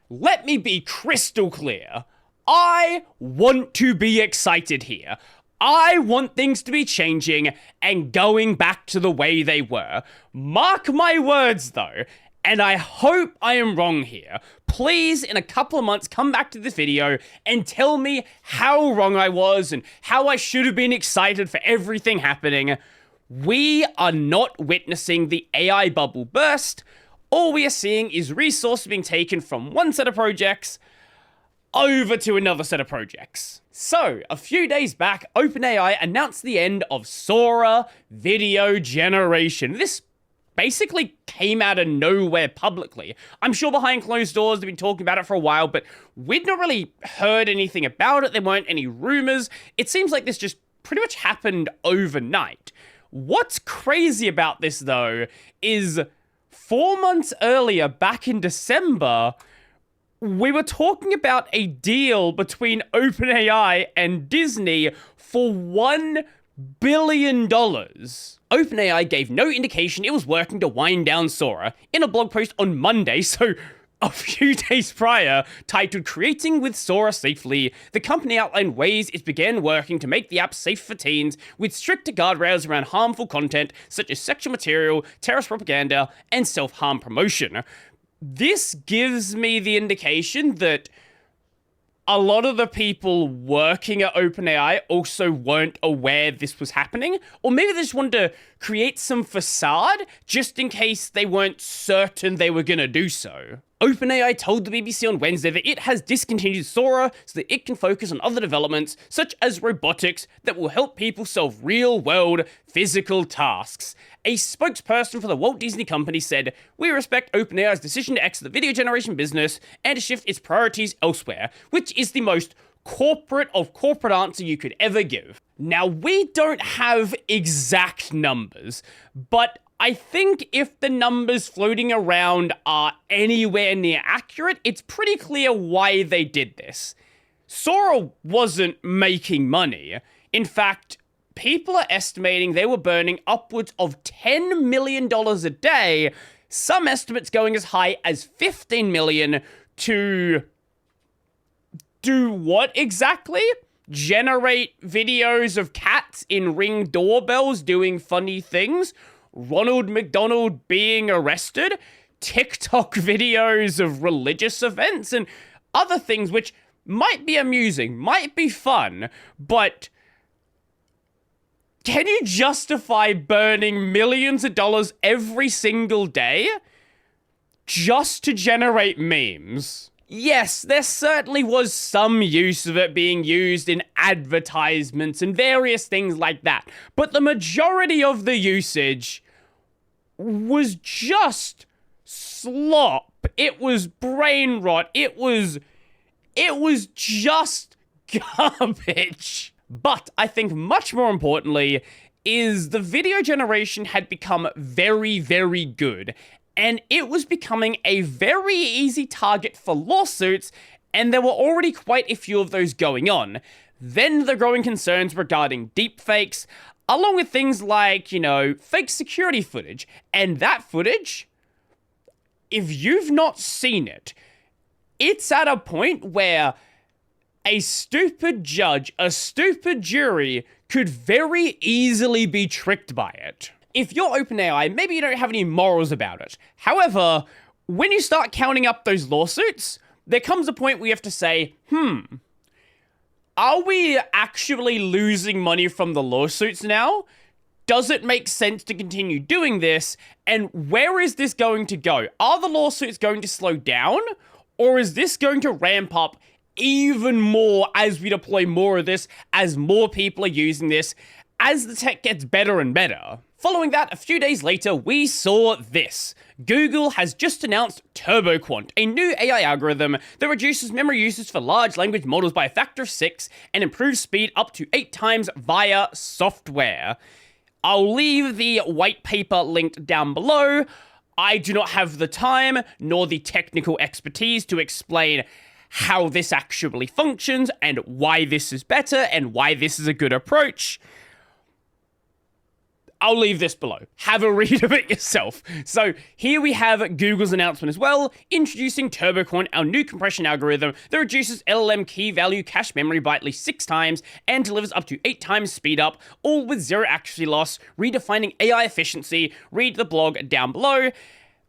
let me be crystal clear. I want to be excited here. I want things to be changing and going back to the way they were. Mark my words, though, and I hope I am wrong here. Please, in a couple of months, come back to this video and tell me how wrong I was and how I should have been excited for everything happening. We are not witnessing the AI bubble burst. All we are seeing is resources being taken from one set of projects over to another set of projects. So, a few days back, OpenAI announced the end of Sora video generation. This basically came out of nowhere publicly. I'm sure behind closed doors they've been talking about it for a while, but we'd not really heard anything about it. There weren't any rumors. It seems like this just pretty much happened overnight. What's crazy about this, though, is 4 months earlier, back in December, we were talking about a deal between OpenAI and Disney for $1 billion. OpenAI gave no indication it was working to wind down Sora in a blog post on Monday, so a few days prior, titled Creating with Sora Safely, the company outlined ways it began working to make the app safe for teens with stricter guardrails around harmful content such as sexual material, terrorist propaganda, and self-harm promotion. This gives me the indication that a lot of the people working at OpenAI also weren't aware this was happening, or maybe they just wanted to create some facade just in case they weren't certain they were going to do so. OpenAI told the BBC on Wednesday that it has discontinued Sora so that it can focus on other developments, such as robotics, that will help people solve real-world physical tasks. A spokesperson for the Walt Disney Company said, "We respect OpenAI's decision to exit the video generation business and to shift its priorities elsewhere," which is the most corporate of corporate answer you could ever give. Now, we don't have exact numbers, but I think if the numbers floating around are anywhere near accurate, it's pretty clear why they did this. Sora wasn't making money. In fact, people are estimating they were burning upwards of $10 million a day, some estimates going as high as $15 million to do what exactly? Generate videos of cats in Ring doorbells doing funny things? Ronald McDonald being arrested? TikTok videos of religious events and other things which might be amusing, might be fun, but can you justify burning millions of dollars every single day just to generate memes? Yes, there certainly was some use of it being used in advertisements and various things like that, but the majority of the usage was just slop. It was brain rot. It was just garbage. But I think much more importantly is the video generation had become very, very good, and it was becoming a very easy target for lawsuits, and there were already quite a few of those going on. Then the growing concerns regarding deepfakes, along with things like, fake security footage. And that footage, if you've not seen it, it's at a point where a stupid judge, a stupid jury could very easily be tricked by it. If you're OpenAI, maybe you don't have any morals about it. However, when you start counting up those lawsuits, there comes a point where you have to say, are we actually losing money from the lawsuits now? Does it make sense to continue doing this? And where is this going to go? Are the lawsuits going to slow down? Or is this going to ramp up even more as we deploy more of this, as more people are using this, as the tech gets better and better? Following that, a few days later, we saw this. Google has just announced TurboQuant, a new AI algorithm that reduces memory usage for large language models by a factor of 6 and improves speed up to 8 times via software. I'll leave the white paper linked down below. I do not have the time nor the technical expertise to explain how this actually functions and why this is better and why this is a good approach. I'll leave this below. Have a read of it yourself. So here we have Google's announcement as well, introducing TurboQuant, our new compression algorithm that reduces LLM key value cache memory by at least 6 times and delivers up to 8 times speed up, all with 0 accuracy loss, redefining AI efficiency. Read the blog down below.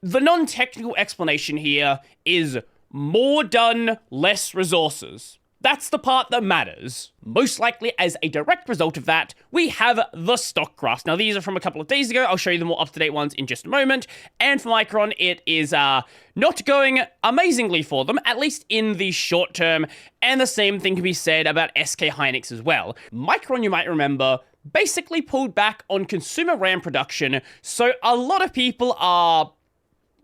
The non-technical explanation here is more done, less resources. That's the part that matters. Most likely, as a direct result of that, we have the stock graphs. Now, these are from a couple of days ago. I'll show you the more up-to-date ones in just a moment. And for Micron, it is not going amazingly for them, at least in the short term. And the same thing can be said about SK Hynix as well. Micron, you might remember, basically pulled back on consumer RAM production, so a lot of people are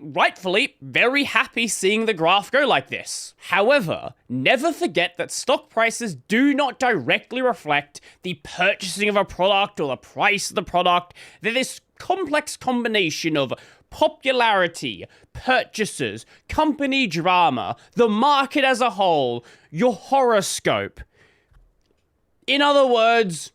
rightfully very happy seeing the graph go like this. However, never forget that stock prices do not directly reflect the purchasing of a product or the price of the product. They're this complex combination of popularity, purchases, company drama, the market as a whole, your horoscope. In other words,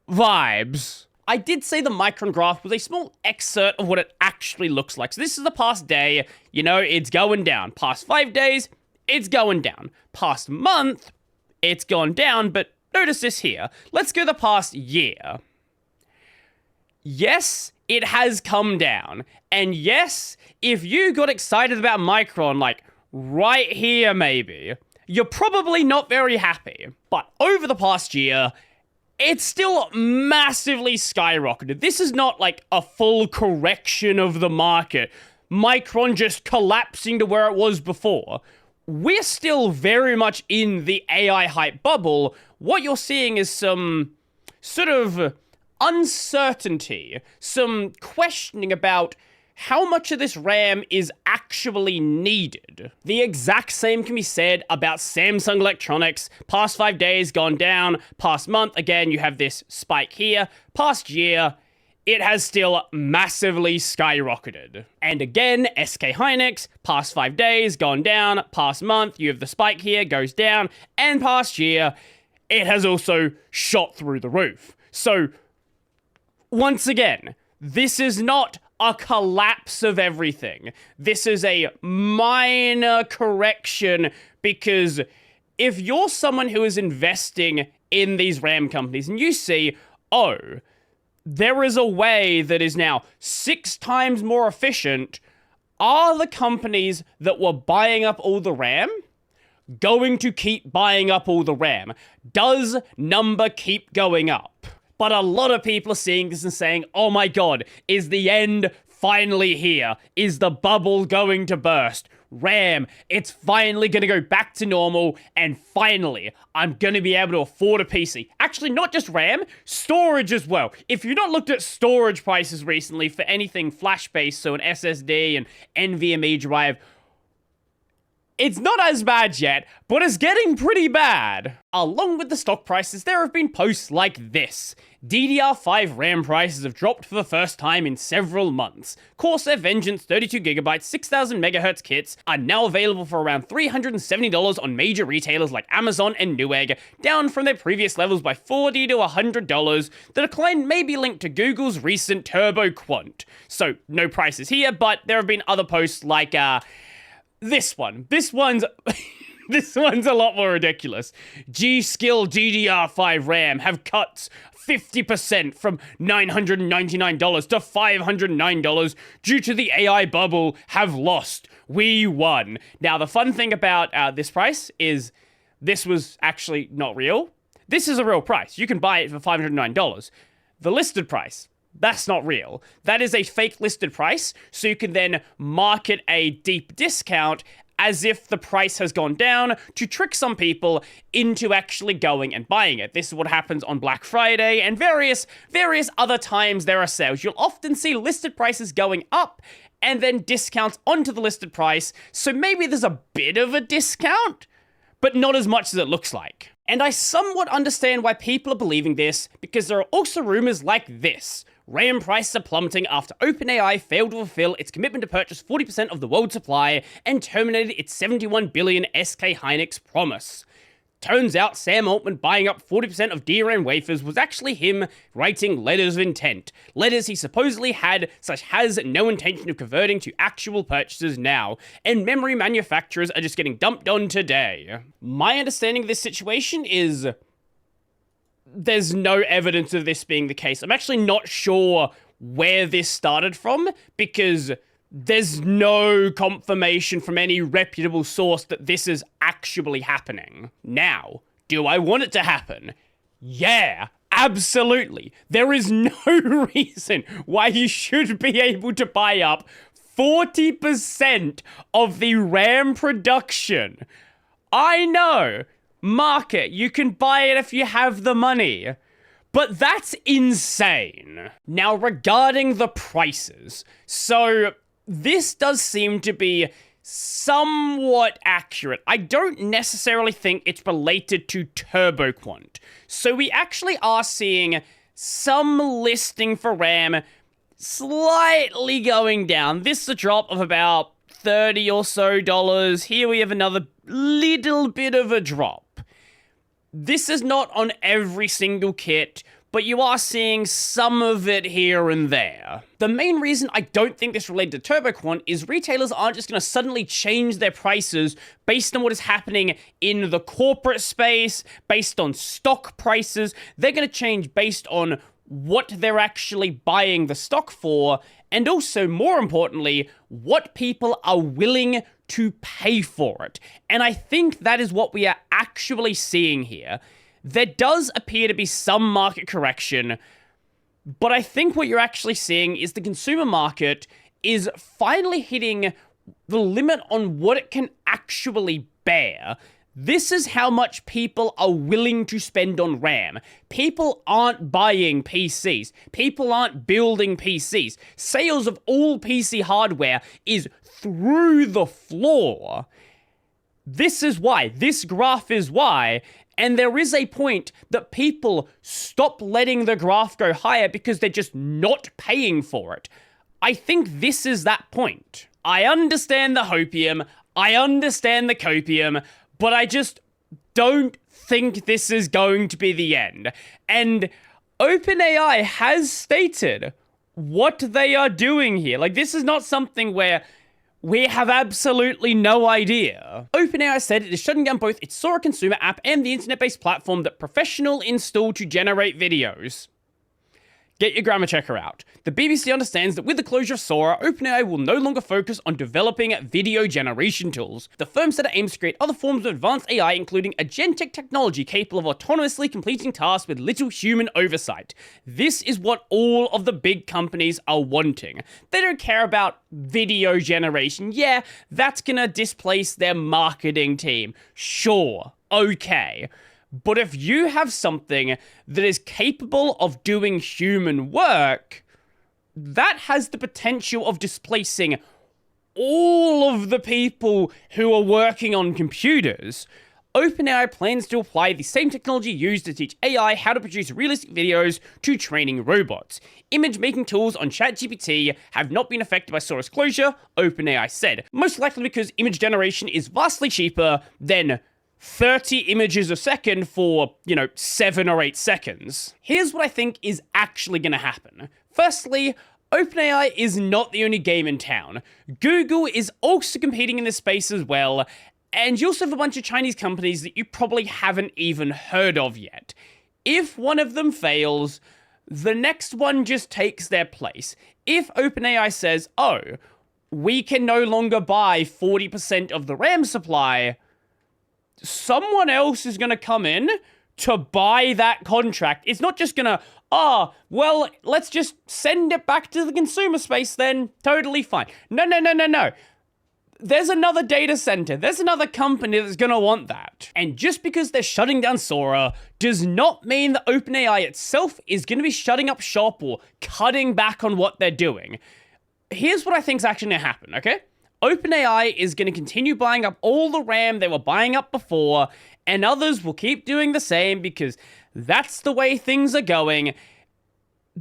vibes. I did say the Micron graph was a small excerpt of what it actually looks like. So this is the past day, it's going down. Past 5 days, it's going down. Past month, it's gone down, but notice this here. Let's go the past year. Yes, it has come down. And yes, if you got excited about Micron, like right here maybe, you're probably not very happy. But over the past year, it's still massively skyrocketed. This is not like a full correction of the market. Micron just collapsing to where it was before. We're still very much in the AI hype bubble. What you're seeing is some sort of uncertainty, some questioning about how much of this RAM is actually needed. The exact same can be said about Samsung Electronics. Past 5 days, gone down. Past month, again, you have this spike here. Past year, it has still massively skyrocketed. And again, SK Hynix, past 5 days, gone down. Past month, you have the spike here, goes down. And past year, it has also shot through the roof. So, once again, this is not a collapse of everything. This is a minor correction, because if you're someone who is investing in these RAM companies and you see, oh, there is a way that is now 6 times more efficient, are the companies that were buying up all the RAM going to keep buying up all the RAM? Does number keep going up? But a lot of people are seeing this and saying, oh my god, is the end finally here? Is the bubble going to burst? RAM, it's finally going to go back to normal, and finally, I'm going to be able to afford a PC. Actually, not just RAM, storage as well. If you've not looked at storage prices recently for anything flash-based, so an SSD and NVMe drive, it's not as bad yet, but it's getting pretty bad. Along with the stock prices, there have been posts like this. DDR5 RAM prices have dropped for the first time in several months. Corsair Vengeance 32GB 6000 MHz kits are now available for around $370 on major retailers like Amazon and Newegg, down from their previous levels by $40 to $100. The decline may be linked to Google's recent TurboQuant. So, no prices here, but there have been other posts like, this one's this one's a lot more ridiculous. G-Skill DDR5 RAM have cuts 50% from $999 to $509 due to the AI bubble have lost. We won. Now, the fun thing about this price is this was actually not real. This is a real price. You can buy it for $509. The listed price, that's not real. That is a fake listed price, so you can then market a deep discount as if the price has gone down to trick some people into actually going and buying it. This is what happens on Black Friday and various other times there are sales. You'll often see listed prices going up and then discounts onto the listed price, so maybe there's a bit of a discount, but not as much as it looks like. And I somewhat understand why people are believing this, because there are also rumors like this. RAM prices are plummeting after OpenAI failed to fulfill its commitment to purchase 40% of the world's supply and terminated its $71 billion SK Hynix promise. Turns out Sam Altman buying up 40% of DRAM wafers was actually him writing letters of intent. Letters he supposedly had, such has no intention of converting to actual purchases now, and memory manufacturers are just getting dumped on today. My understanding of this situation is there's no evidence of this being the case. I'm actually not sure where this started from, because there's no confirmation from any reputable source that this is actually happening. Now, do I want it to happen? Yeah, absolutely. There is no reason why you should be able to buy up 40% of the RAM production. I know, market, you can buy it if you have the money. But that's insane. Now, regarding the prices, so this does seem to be somewhat accurate. I don't necessarily think it's related to TurboQuant. So we actually are seeing some listing for RAM slightly going down. This is a drop of about $30 or so. Here we have another little bit of a drop. This is not on every single kit, but you are seeing some of it here and there. The main reason I don't think this related to TurboQuant is retailers aren't just going to suddenly change their prices based on what is happening in the corporate space, based on stock prices. They're going to change based on what they're actually buying the stock for, and also, more importantly, what people are willing to pay for it. And I think that is what we are actually seeing here. There does appear to be some market correction, but I think what you're actually seeing is the consumer market is finally hitting the limit on what it can actually bear. This is how much people are willing to spend on RAM. People aren't buying PCs. People aren't building PCs. Sales of all PC hardware is through the floor. This is why. This graph is why. And there is a point that people stop letting the graph go higher because they're just not paying for it. I think this is that point. I understand the hopium. I understand the copium. But I just don't think this is going to be the end. And OpenAI has stated what they are doing here. Like, this is not something where we have absolutely no idea. OpenAI said it is shutting down both its Sora consumer app and the internet-based platform that professionals install to generate videos. Get your grammar checker out. The BBC understands that with the closure of Sora, OpenAI will no longer focus on developing video generation tools. The firm said it aims to create other forms of advanced AI, including agentic technology capable of autonomously completing tasks with little human oversight. This is what all of the big companies are wanting. They don't care about video generation. Yeah, that's gonna displace their marketing team. Sure, okay. But if you have something that is capable of doing human work, that has the potential of displacing all of the people who are working on computers. OpenAI plans to apply the same technology used to teach AI how to produce realistic videos to training robots. Image-making tools on ChatGPT have not been affected by Sora's closure, OpenAI said, most likely because image generation is vastly cheaper than 30 images a second for, 7 or 8 seconds. Here's what I think is actually going to happen. Firstly, OpenAI is not the only game in town. Google is also competing in this space as well, and you also have a bunch of Chinese companies that you probably haven't even heard of yet. If one of them fails, the next one just takes their place. If OpenAI says, oh, we can no longer buy 40% of the RAM supply, someone else is going to come in to buy that contract. It's not just going to, well, let's just send it back to the consumer space then. Totally fine. No. There's another data center. There's another company that's going to want that. And just because they're shutting down Sora does not mean that OpenAI itself is going to be shutting up shop or cutting back on what they're doing. Here's what I think is actually going to happen, okay? OpenAI is going to continue buying up all the RAM they were buying up before, and others will keep doing the same because that's the way things are going.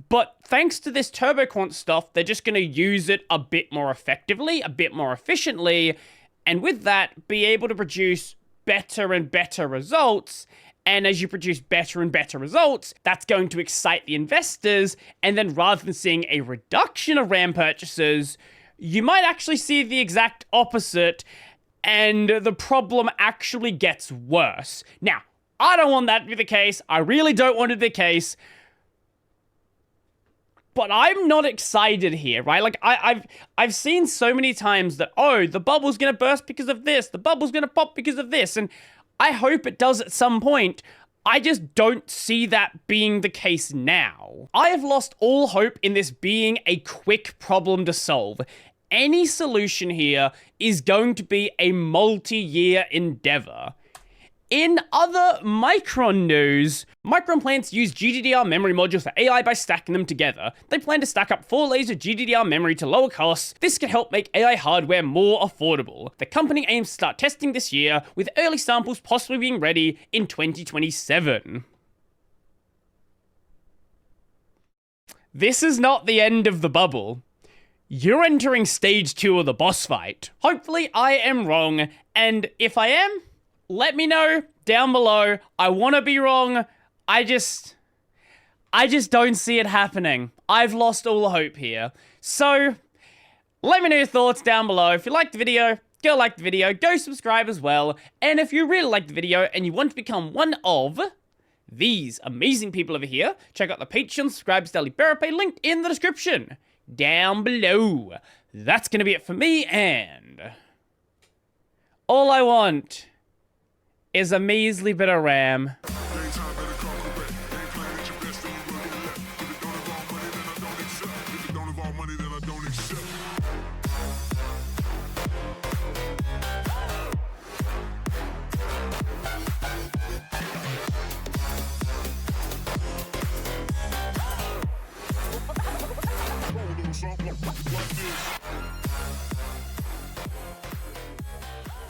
But thanks to this TurboQuant stuff, they're just going to use it a bit more effectively, a bit more efficiently, and with that, be able to produce better and better results. And as you produce better and better results, that's going to excite the investors. And then rather than seeing a reduction of RAM purchases, you might actually see the exact opposite, and the problem actually gets worse. Now, I don't want that to be the case. I really don't want it to be the case. But I'm not excited here, right? Like, I've seen so many times that, oh, the bubble's gonna burst because of this, the bubble's gonna pop because of this, and I hope it does at some point. I just don't see that being the case now. I have lost all hope in this being a quick problem to solve. Any solution here is going to be a multi-year endeavor. In other Micron news, Micron plans to use GDDR memory modules for AI by stacking them together. They plan to stack up 4 layers of GDDR memory to lower costs. This can help make AI hardware more affordable. The company aims to start testing this year, with early samples possibly being ready in 2027. This is not the end of the bubble. You're entering stage 2 of the boss fight. Hopefully I am wrong, and if I am, let me know down below. I want to be wrong. I just don't see it happening. I've lost all hope here. So, let me know your thoughts down below. If you liked the video, go like the video, go subscribe as well. And if you really liked the video and you want to become one of these amazing people over here, check out the Patreon, subscribe, Daily Bearer Pay, linked in the description down below. That's going to be it for me, and all I want is a measly bit of RAM.